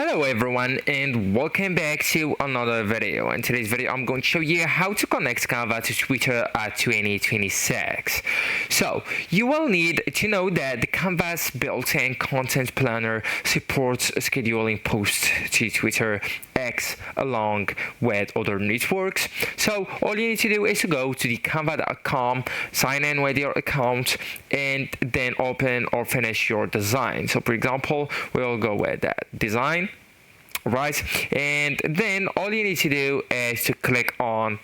Hello everyone and welcome back to another video. In today's video I'm going to show you how to connect Canva to Twitter at 2026. So you will need to know that the Canva's built-in content planner supports scheduling posts to Twitter, X along with other networks. So all you need to do is to go to the canva.com, sign in with your account, and then open or finish your design. So for example, we'll go with that design, right? And then all you need to do is to click on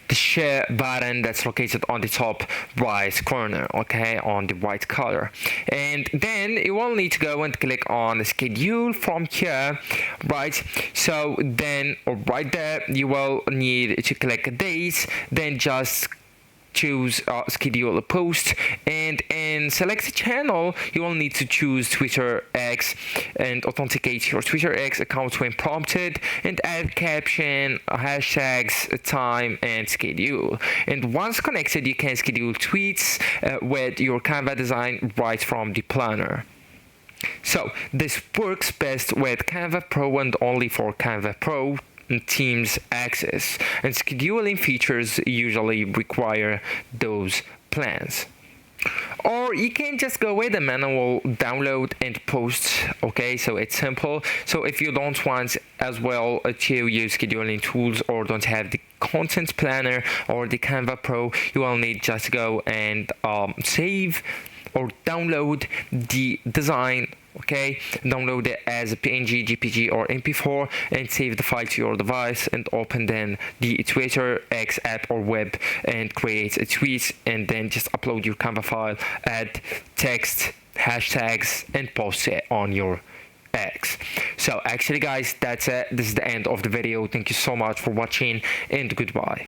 the share button that's located on the top right corner, okay, on the white color. And then you will need to go and click on schedule from here, right? So then right there you will need to click dates, then just choose schedule a post, and in select channel you will need to choose Twitter X and authenticate your Twitter X account when prompted, and add caption, hashtags, time, and schedule. And once connected you can schedule tweets with your Canva design right from the planner. So this works best with Canva Pro and only for Canva Pro Teams access, and scheduling features usually require those plans. Or you can just go with the manual download and post, okay? So it's simple. So if you don't want as well to use scheduling tools or don't have the content planner or the Canva Pro, you will need just to go and save or download the design, okay? Download it as a PNG, JPG, or MP4 and save the file to your device, and open then the Twitter, X app or web and create a tweet, and then just upload your Canva file, add text, hashtags, and post it on your X. So actually guys, that's it. This is the end of the video. Thank you so much for watching and goodbye.